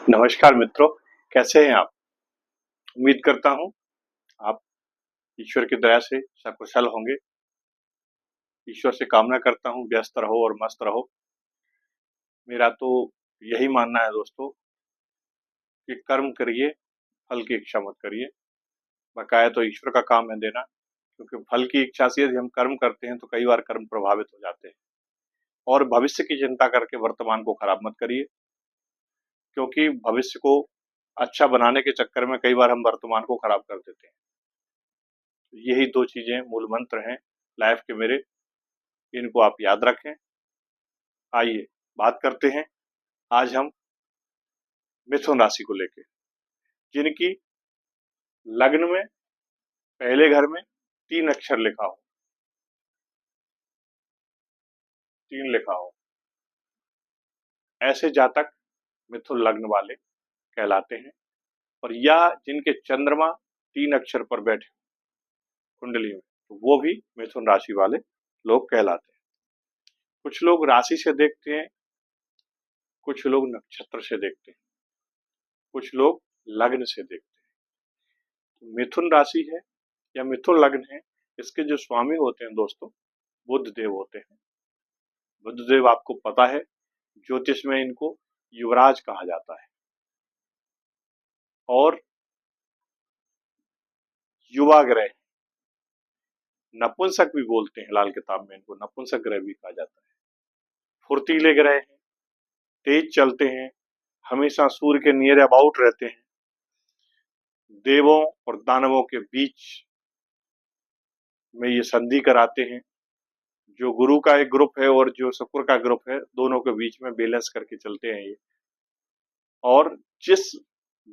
नमस्कार मित्रों, कैसे हैं आप? उम्मीद करता हूँ आप ईश्वर की दया से सकुशल होंगे। ईश्वर से कामना करता हूँ व्यस्त रहो और मस्त रहो। मेरा तो यही मानना है दोस्तों कि कर्म करिए, फल की इच्छा मत करिए। बकाया तो ईश्वर का काम है देना, क्योंकि फल की इच्छा से यदि हम कर्म करते हैं तो कई बार कर्म प्रभावित हो जाते हैं। और भविष्य की चिंता करके वर्तमान को खराब मत करिए, क्योंकि भविष्य को अच्छा बनाने के चक्कर में कई बार हम वर्तमान को खराब कर देते हैं। यही दो चीजें मूल मंत्र हैं लाइफ के मेरे, इनको आप याद रखें। आइए बात करते हैं आज हम मिथुन राशि को लेकर, जिनकी लग्न में पहले घर में 3 अक्षर लिखा हो, 3 लिखा हो, ऐसे जातक मिथुन लग्न वाले कहलाते हैं। और या जिनके चंद्रमा 3 अक्षर पर बैठे कुंडली में, तो वो भी मिथुन राशि वाले लोग कहलाते हैं। कुछ लोग राशि से देखते हैं, कुछ लोग नक्षत्र से देखते हैं, कुछ लोग लग्न से देखते हैं। तो मिथुन राशि है या मिथुन लग्न है, इसके जो स्वामी होते हैं दोस्तों, बुध देव होते हैं। बुध देव आपको पता है, ज्योतिष में इनको युवराज कहा जाता है और युवा ग्रह, नपुंसक भी बोलते हैं, लाल किताब में इनको नपुंसक ग्रह भी कहा जाता है। फुर्तीले ग्रह हैं, तेज चलते हैं, हमेशा सूर्य के नियर अबाउट रहते हैं, देवों और दानवों के बीच में ये संधि कराते हैं। जो गुरु का एक ग्रुप है और जो शुक्र का ग्रुप है, दोनों के बीच में बैलेंस करके चलते हैं ये। और जिस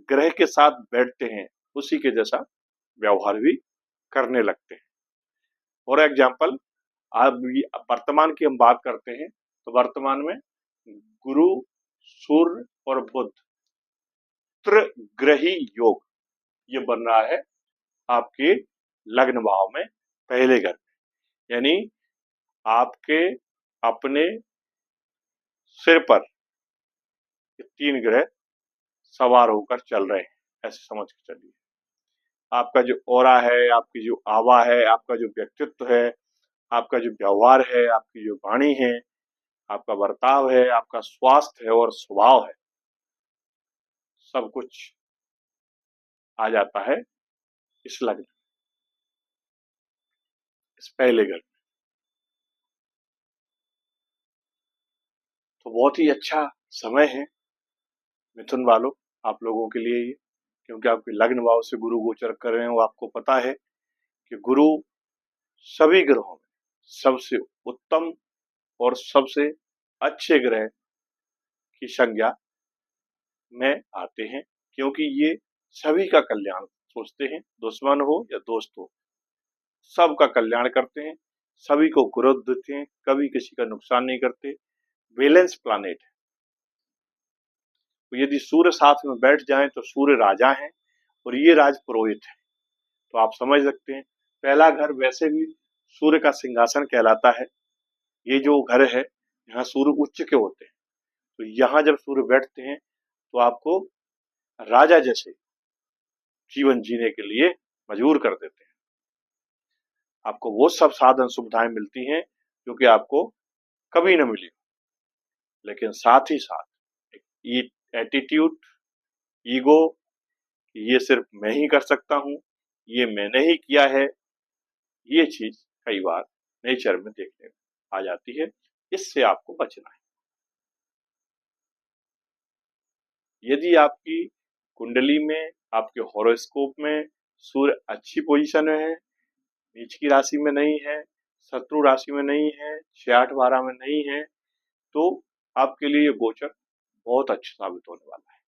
ग्रह के साथ बैठते हैं उसी के जैसा व्यवहार भी करने लगते हैं। फॉर एग्जाम्पल, अब वर्तमान की हम बात करते हैं तो वर्तमान में गुरु, सूर्य और बुध त्रिग्रही योग ये बन रहा है आपके लग्न भाव में पहले घर में। यानी आपके अपने सिर पर ये 3 ग्रह सवार होकर चल रहे हैं, ऐसे समझ के चलिए। आपका जो ऑरा है, आपकी जो आवा है, आपका जो व्यक्तित्व है, आपका जो व्यवहार है, आपकी जो वाणी है, आपका बर्ताव है, आपका स्वास्थ्य है और स्वभाव है, सब कुछ आ जाता है इस लग्न, इस पहले घर। तो बहुत ही अच्छा समय है मिथुन वालों, आप लोगों के लिए ये, क्योंकि आपके लग्न भाव से गुरु गोचर कर रहे हैं। वो आपको पता है कि गुरु सभी ग्रहों में सबसे उत्तम और सबसे अच्छे ग्रह की संज्ञा में आते हैं, क्योंकि ये सभी का कल्याण सोचते हैं, दुश्मन हो या दोस्त हो, सबका कल्याण करते हैं, सभी को ग्रोथ देते हैं, कभी किसी का नुकसान नहीं करते। बैलेंस प्लानेट है। तो यदि सूर्य साथ में बैठ जाएं तो सूर्य राजा हैं और ये राज पुरोहित है। तो आप समझ सकते हैं, पहला घर वैसे भी सूर्य का सिंहासन कहलाता है। ये जो घर है, यहाँ सूर्य उच्च के होते हैं, तो यहाँ जब सूर्य बैठते हैं तो आपको राजा जैसे जीवन जीने के लिए मजबूर कर देते हैं। आपको वो सब साधन सुविधाएं मिलती हैं जो कि आपको कभी न मिली। लेकिन साथ ही साथ ये एटीट्यूड, ईगो, ये सिर्फ मैं ही कर सकता हूँ, ये मैंने ही किया है, ये चीज कई बार नेचर में देखने में आ जाती है। इससे आपको बचना है। यदि आपकी कुंडली में, आपके हॉरोस्कोप में सूर्य अच्छी पोजीशन में है, नीच की राशि में नहीं है, शत्रु राशि में नहीं है, 6-8-12 में नहीं है, तो आपके लिए ये गोचर बहुत अच्छा साबित होने वाला है,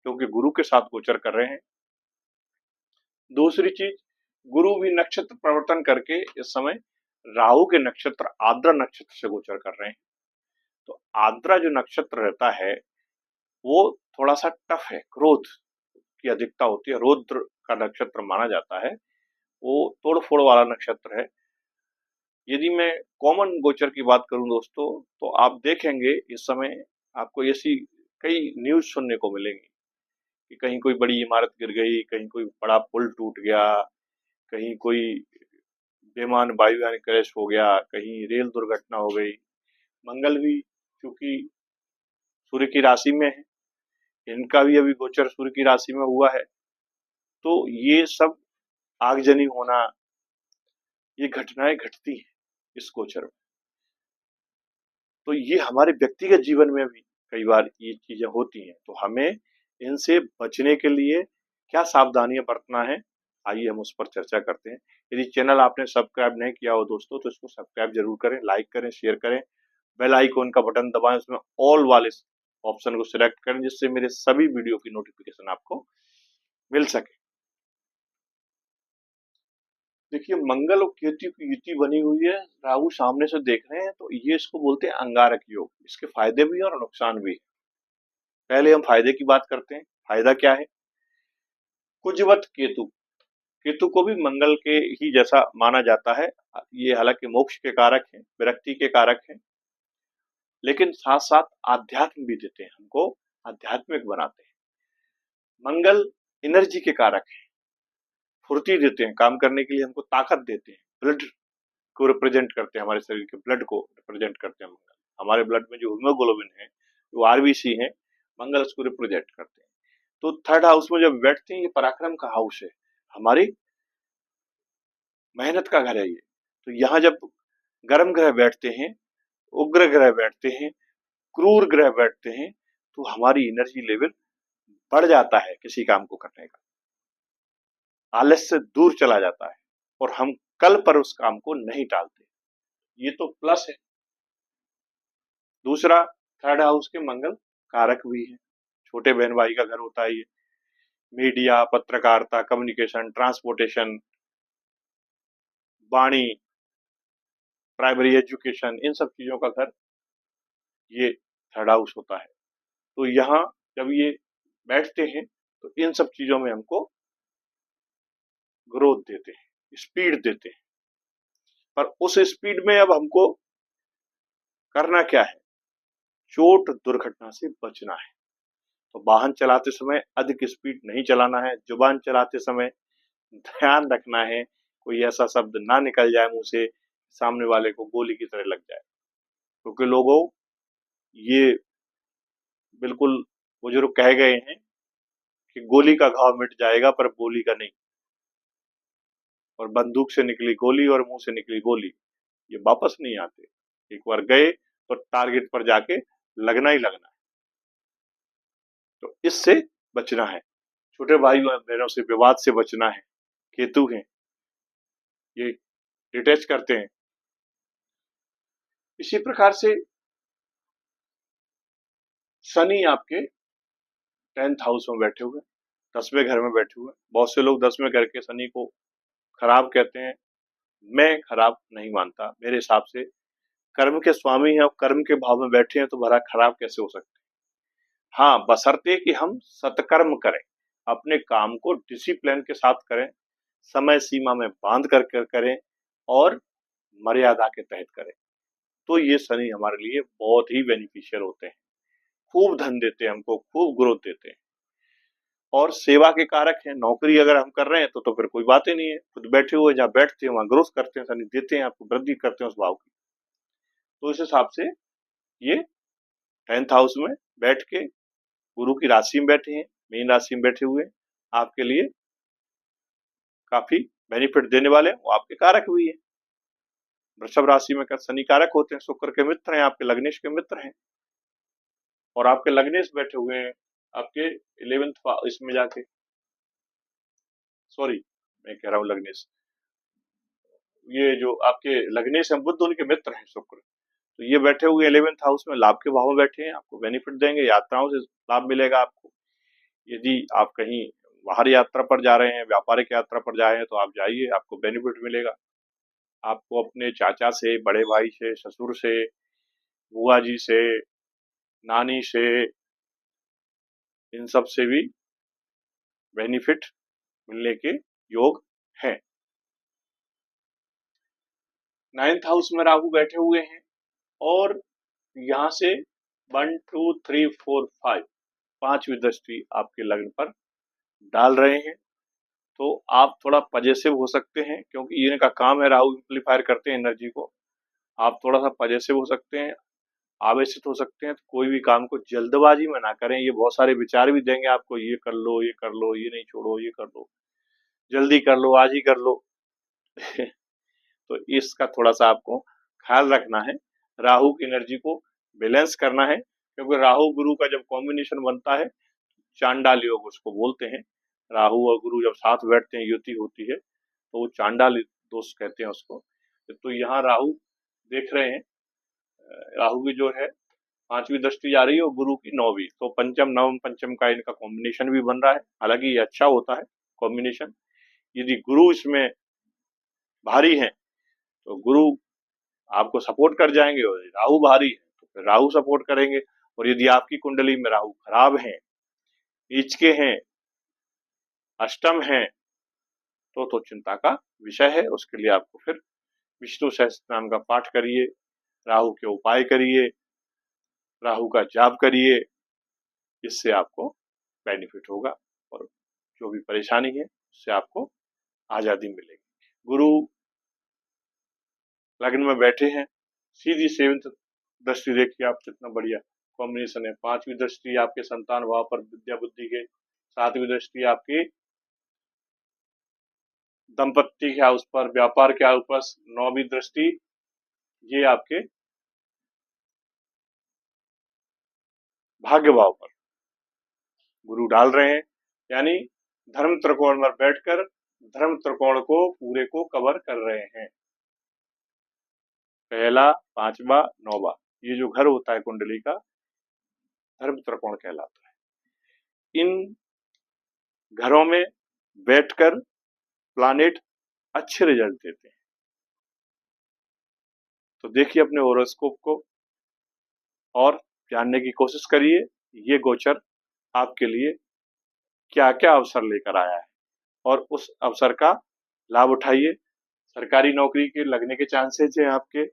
क्योंकि गुरु के साथ गोचर कर रहे हैं। दूसरी चीज, गुरु भी नक्षत्र परिवर्तन करके इस समय राहु के नक्षत्र आद्रा नक्षत्र से गोचर कर रहे हैं। तो आद्रा जो नक्षत्र रहता है वो थोड़ा सा टफ है, क्रोध की अधिकता होती है, रौद्र का नक्षत्र माना जाता है, वो तोड़ फोड़ वाला नक्षत्र है। यदि मैं कॉमन गोचर की बात करूं दोस्तों, तो आप देखेंगे इस समय आपको ऐसी कई न्यूज सुनने को मिलेंगी कि कहीं कोई बड़ी इमारत गिर गई, कहीं कोई बड़ा पुल टूट गया, कहीं कोई विमान वायुयान क्रैश हो गया, कहीं रेल दुर्घटना हो गई। मंगल भी चूंकि सूर्य की राशि में है, इनका भी अभी गोचर सूर्य की राशि में हुआ है, तो ये सब आगजनी होना, ये घटनाएं घटती हैं इस गोचर में। तो ये हमारे व्यक्तिगत जीवन में भी कई बार ये चीजें होती हैं, तो हमें इनसे बचने के लिए क्या सावधानियां बरतना है, आइए हम उस पर चर्चा करते हैं। यदि चैनल आपने सब्सक्राइब नहीं किया हो दोस्तों, तो इसको सब्सक्राइब जरूर करें, लाइक करें, शेयर करें, बेल आइकॉन का बटन दबाएं, उसमें ऑल वाले ऑप्शन को सिलेक्ट करें, जिससे मेरे सभी वीडियो की नोटिफिकेशन आपको मिल सके। देखिए, मंगल और केतु की युति बनी हुई है, राहु सामने से देख रहे हैं, तो ये इसको बोलते हैं अंगारक योग। इसके फायदे भी हैं और नुकसान भी है। पहले हम फायदे की बात करते हैं। फायदा क्या है? कुजवत केतु, केतु को भी मंगल के ही जैसा माना जाता है। ये हालांकि मोक्ष के कारक हैं, विरक्ति के कारक हैं, लेकिन साथ साथ आध्यात्म भी देते हैं, हमको आध्यात्मिक बनाते हैं। मंगल एनर्जी के कारक है, फुर्ती देते हैं, काम करने के लिए हमको ताकत देते हैं, ब्लड को रिप्रेजेंट करते हैं, हमारे शरीर के ब्लड को रिप्रेजेंट करते हैं मंगल। हमारे ब्लड में जो हीमोग्लोबिन है, जो आरबीसी है, मंगल उसको रिप्रेजेंट करते हैं। तो थर्ड हाउस में जब बैठते हैं, ये पराक्रम का हाउस है, हमारी मेहनत का घर है ये। तो यहाँ जब गर्म ग्रह बैठते हैं, उग्र ग्रह बैठते हैं, क्रूर ग्रह बैठते हैं, तो हमारी एनर्जी लेवल बढ़ जाता है किसी काम को करने का, आलस से दूर चला जाता है और हम कल पर उस काम को नहीं टालते। ये तो प्लस है। दूसरा, थर्ड हाउस के मंगल कारक भी है, छोटे बहन भाई का घर होता है ये। मीडिया, पत्रकारिता, कम्युनिकेशन, ट्रांसपोर्टेशन, वाणी, प्राइमरी एजुकेशन, इन सब चीजों का घर ये थर्ड हाउस होता है। तो यहाँ जब ये बैठते हैं, तो इन सब चीजों में हमको ग्रोथ देते हैं, स्पीड देते हैं। पर उस स्पीड में अब हमको करना क्या है? चोट दुर्घटना से बचना है। तो वाहन चलाते समय अधिक स्पीड नहीं चलाना है। जुबान चलाते समय ध्यान रखना है, कोई ऐसा शब्द ना निकल जाए मुंह से, सामने वाले को गोली की तरह लग जाए। क्योंकि लोगों, ये बिल्कुल बुजुर्ग कह गए हैं कि गोली का घाव मिट जाएगा पर बोली का नहीं। और बंदूक से निकली गोली और मुंह से निकली गोली, ये वापस नहीं आते। एक बार गए तो टारगेट पर जाके लगना ही लगना है। तो इससे बचना है। छोटे भाई बहनों से विवाद से बचना है। केतु हैं, ये डिटेच करते हैं। इसी प्रकार से शनि आपके 10th हाउस में बैठे हुए, 10वें घर में बैठे हुए। बहुत से लोग 10वें घर के शनि को खराब कहते हैं, मैं खराब नहीं मानता। मेरे हिसाब से कर्म के स्वामी हैं और कर्म के भाव में बैठे हैं, तो भला खराब कैसे हो सकते हैं? हाँ, बशर्ते कि हम सत्कर्म करें, अपने काम को डिसिप्लिन के साथ करें, समय सीमा में बांध कर करें और मर्यादा के तहत करें, तो ये शनि हमारे लिए बहुत ही बेनिफिशियल होते हैं। खूब धन देते हैं हमको, खूब ग्रोथ देते हैं। और सेवा के कारक हैं। नौकरी अगर हम कर रहे हैं तो फिर कोई बात ही नहीं है, खुद बैठे हुए जहाँ बैठते हैं वहां ग्रोथ करते हैं, शनि देते हैं आपको, वृद्धि करते हैं उस भाव की। तो इस हिसाब से ये 10th हाउस में बैठ के गुरु की राशि में बैठे हैं, मीन राशि में बैठे हुए, आपके लिए काफी बेनिफिट देने वाले हैं। वो आपके कारक भी है। वृषभ राशि में शनि कारक होते हैं, शुक्र के मित्र हैं, आपके लग्नेश के मित्र हैं। और आपके लग्नेश बैठे हुए हैं आपके 11th इसमें जाके, सॉरी मैं कह रहा हूँ लग्नेश, ये जो आपके लग्नेश हैं बुध, उनके मित्र हैं शुक्र। तो ये बैठे हुए 11th हाउस में लाभ के भाव में बैठे हैं, आपको बेनिफिट देंगे, यात्राओं से लाभ मिलेगा आपको। यदि आप कहीं बाहर यात्रा पर जा रहे हैं, व्यापारिक यात्रा पर जा रहे हैं, तो आप जाइए, आपको बेनिफिट मिलेगा। आपको अपने चाचा से, बड़े भाई से, ससुर से, बुआ जी से, नानी से, इन सब से भी बेनिफिट मिलने के योग हैं। 9th हाउस में राहु बैठे हुए हैं और यहाँ से 1 2 3 4 5 5वीं दृष्टि आपके लग्न पर डाल रहे हैं। तो आप थोड़ा पजेसिव हो सकते हैं, क्योंकि इनका काम है, राहु एम्पलीफायर करते हैं एनर्जी को। आप थोड़ा सा पजेसिव हो सकते हैं, आवेशित हो सकते हैं। तो कोई भी काम को जल्दबाजी में ना करें। ये बहुत सारे विचार भी देंगे आपको, ये कर लो, ये कर लो, ये नहीं छोड़ो, ये कर लो, जल्दी कर लो, आज ही कर लो। तो इसका थोड़ा सा आपको ख्याल रखना है। राहु की एनर्जी को बैलेंस करना है, क्योंकि राहु गुरु का जब कॉम्बिनेशन बनता है, चांडाल योग उसको बोलते हैं। राहु और गुरु जब साथ बैठते हैं, युति होती है, तो वो चांडाल दोष कहते हैं उसको। तो यहाँ राहु देख रहे हैं, राहु की जो है 5वीं दृष्टि जा रही है और गुरु की 9वीं। तो पंचम नवम पंचम का इनका कॉम्बिनेशन भी बन रहा है। हालांकि ये अच्छा होता है कॉम्बिनेशन। यदि गुरु इसमें भारी है तो गुरु आपको सपोर्ट कर जाएंगे, और राहु भारी है तो फिर राहु सपोर्ट करेंगे। और यदि आपकी कुंडली में राहु खराब है, नीच के हैं, अष्टम है, तो चिंता का विषय है। उसके लिए आपको फिर विष्णु सहस्त्र नाम का पाठ करिए, राहु के उपाय करिए, राहु का जाप करिए। इससे आपको बेनिफिट होगा और जो भी परेशानी है उससे आपको आजादी मिलेगी। गुरु लग्न में बैठे हैं, सीधी 7th दृष्टि देखिए आप, कितना बढ़िया कॉम्बिनेशन है। 5वीं दृष्टि आपके संतान भाव पर, विद्या बुद्धि के। 7वीं दृष्टि आपकी दंपत्ति के हाउस पर, व्यापार के हाउस पर। 9वीं दृष्टि ये आपके भाग्य भाव पर गुरु डाल रहे हैं। यानी धर्म त्रिकोण में बैठकर धर्म त्रिकोण को पूरे को कवर कर रहे हैं। पहला, 5वां, 9वां, ये जो घर होता है कुंडली का, धर्म त्रिकोण कहलाता है। इन घरों में बैठकर प्लानेट अच्छे रिजल्ट देते हैं। तो देखिए अपने होरोस्कोप को और जानने की कोशिश करिए, ये गोचर आपके लिए क्या क्या अवसर लेकर आया है, और उस अवसर का लाभ उठाइए। सरकारी नौकरी के लगने के चांसेस हैं आपके,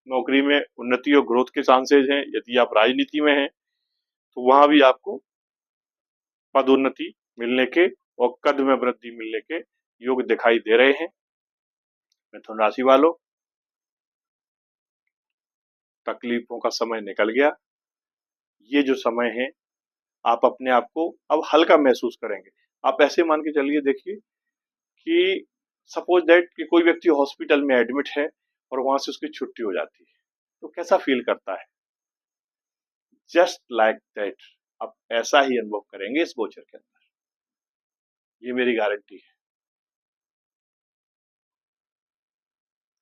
नौकरी में उन्नति और ग्रोथ के चांसेस हैं। यदि आप राजनीति में हैं तो वहां भी आपको पदोन्नति मिलने के और कद में वृद्धि मिलने के योग दिखाई दे रहे हैं। मिथुन राशि वालों, तकलीफों का समय निकल गया। ये जो समय है, आप अपने आप को अब हल्का महसूस करेंगे। आप ऐसे मान के चलिए, देखिए कि सपोज दैट कि कोई व्यक्ति हॉस्पिटल में एडमिट है और वहां से उसकी छुट्टी हो जाती है, तो कैसा फील करता है। जस्ट लाइक दैट आप ऐसा ही अनुभव करेंगे इस गोचर के अंदर, ये मेरी गारंटी है।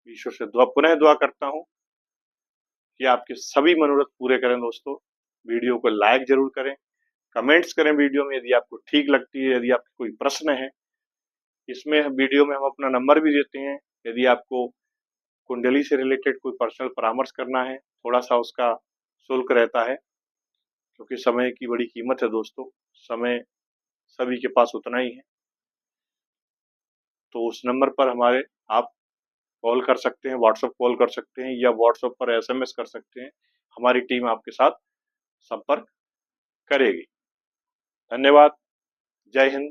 ईश्वर से पुनः दुआ करता हूं कि आपके सभी मनोरथ पूरे करें। दोस्तों, वीडियो को लाइक जरूर करें, कमेंट्स करें वीडियो में यदि आपको ठीक लगती है। यदि आपके कोई प्रश्न है, इसमें वीडियो में हम अपना नंबर भी देते हैं। यदि आपको कुंडली से रिलेटेड कोई पर्सनल परामर्श करना है, थोड़ा सा उसका शुल्क रहता है, क्योंकि समय की बड़ी कीमत है दोस्तों, समय सभी के पास उतना ही है। तो उस नंबर पर हमारे आप कॉल कर सकते हैं, व्हाट्सएप कॉल कर सकते हैं, या व्हाट्सएप पर SMS कर सकते हैं। हमारी टीम आपके साथ संपर्क करेगी। धन्यवाद। जय हिंद।